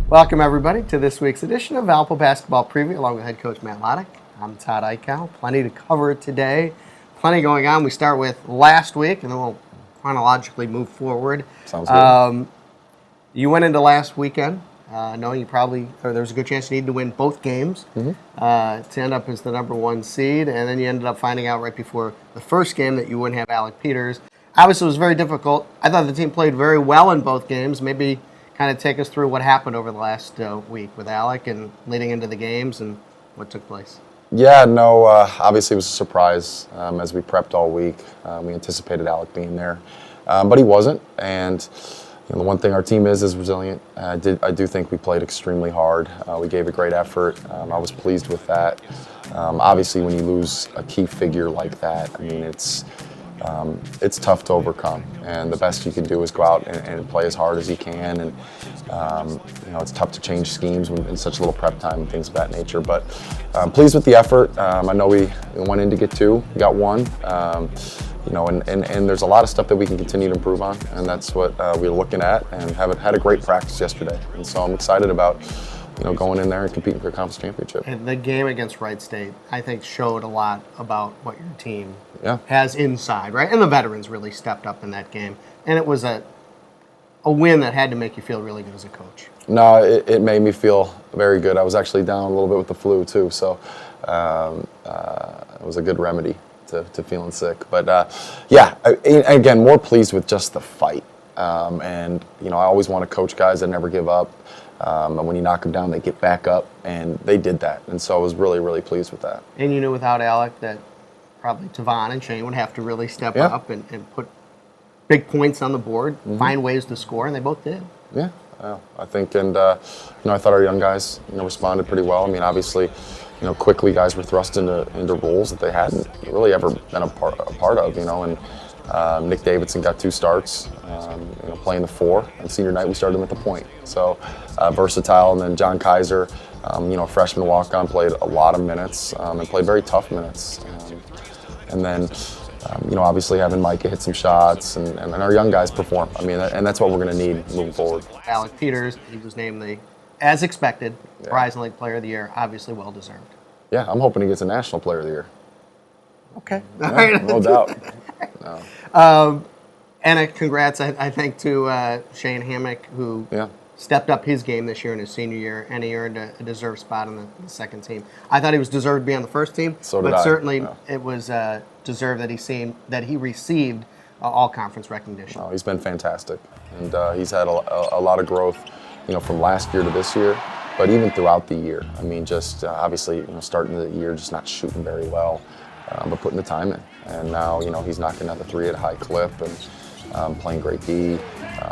Welcome, everybody, to this week's edition of Valpo Basketball Preview, along with head coach Matt Loddick. I'm Todd Eichow. Plenty to cover today. Plenty going on. We start with last week, and then we'll chronologically move forward. Sounds good. You went into last weekend knowing there's a good chance you need to win both games to end up as the number one seed, and then you ended up finding out right before the first game that you wouldn't have Alec Peters. Obviously, it was very difficult. I thought the team played very well in both games. Maybe kind of take us through what happened over the last week with Alec and leading into the games and what took place. Yeah, no, obviously it was a surprise as we prepped all week. We anticipated Alec being there, but he wasn't. And the one thing our team is resilient. I do think we played extremely hard. We gave a great effort. I was pleased with that. Obviously, when you lose a key figure like that, I mean, it's tough to overcome, and the best you can do is go out and play as hard as you can. And it's tough to change schemes in such little prep time and things of that nature. But I'm pleased with the effort. I know we went in to get two, we got one. And there's a lot of stuff that we can continue to improve on, and that's what we're looking at. And had a great practice yesterday, and so I'm excited about going in there and competing for a conference championship. And the game against Wright State, I think, showed a lot about what your team has inside, right? And the veterans really stepped up in that game. And it was a win that had to make you feel really good as a coach. No, it made me feel very good. I was actually down a little bit with the flu, too, so it was a good remedy to feeling sick. But, again, more pleased with just the fight. I always want to coach guys that never give up. And when you knock them down, they get back up, and they did that. And so I was really, really pleased with that. And you knew without Alec that probably Tavon and Shane would have to really step up and put big points on the board, find ways to score, and they both did. Yeah, I think, and I thought our young guys, responded pretty well. I mean, obviously, quickly guys were thrust into roles that they hadn't really ever been a part of, and Nick Davidson got 2 starts, playing the 4. And senior night, we started him at the point. So versatile. And then John Kaiser, freshman walk-on, played a lot of minutes and played very tough minutes. And then, obviously having Micah hit some shots and our young guys perform. I mean, and that's what we're going to need moving forward. Alec Peters, he was named as expected, Horizon League Player of the Year, obviously well-deserved. Yeah, I'm hoping he gets a National Player of the Year. Okay. Yeah, all right. No doubt. No. And congrats, I think, to Shane Hammock, who stepped up his game this year in his senior year, and he earned a deserved spot on the second team. I thought he was deserved to be on the first team, so did but I. Certainly it was deserved that he received all-conference recognition. Oh, he's been fantastic, and he's had a lot of growth, from last year to this year, but even throughout the year. I mean, just obviously, starting the year just not shooting very well, but putting the time in, and now he's knocking out the 3 at a high clip and playing great D.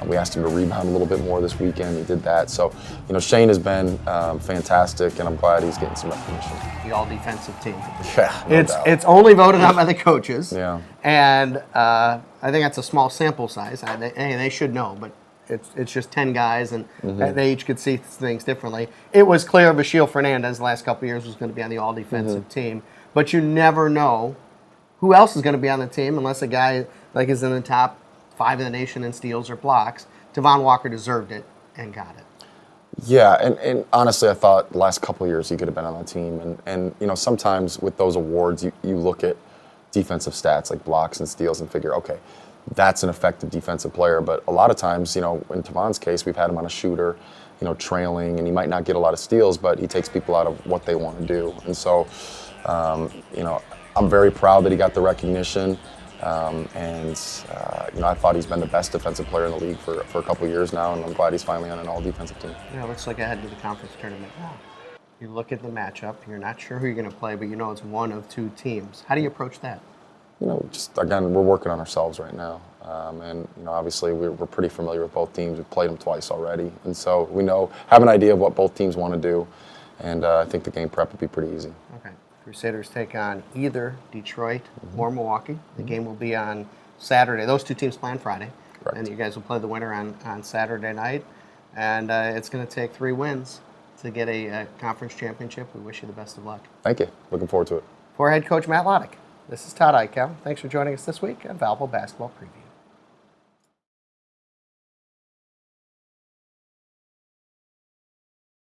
We asked him to rebound a little bit more this weekend. He did that. So, Shane has been fantastic, and I'm glad he's getting some recognition. The all-defensive team. Yeah, no doubt. It's only voted on by the coaches. Yeah. And I think that's a small sample size. They should know, but it's just 10 guys, and they each could see things differently. It was clear Bashil Fernandez the last couple of years was going to be on the all-defensive team, but you never know who else is going to be on the team unless a guy is in the top 5 in the nation in steals or blocks. Tavon Walker deserved it and got it. Yeah, and honestly, I thought the last couple of years he could have been on the team. And sometimes with those awards, you look at defensive stats like blocks and steals and figure, okay, that's an effective defensive player. But a lot of times, in Tavon's case, we've had him on a shooter, trailing, and he might not get a lot of steals, but he takes people out of what they want to do. And so, I'm very proud that he got the recognition. I thought he's been the best defensive player in the league for a couple of years now, and I'm glad he's finally on an all-defensive team. Yeah, it looks like ahead to the conference tournament now. You look at the matchup, you're not sure who you're going to play, but it's one of 2 teams. How do you approach that? Just, again, we're working on ourselves right now. Obviously we're pretty familiar with both teams. We've played them twice already, and so we have an idea of what both teams want to do, and I think the game prep will be pretty easy. Okay. Crusaders take on either Detroit or Milwaukee. The game will be on Saturday. Those 2 teams play on Friday. Correct. And you guys will play the winner on Saturday night. And it's going to take 3 wins to get a conference championship. We wish you the best of luck. Thank you. Looking forward to it. For head coach Matt Loddick, this is Todd Eichow. Thanks for joining us this week on Valpo Basketball Preview.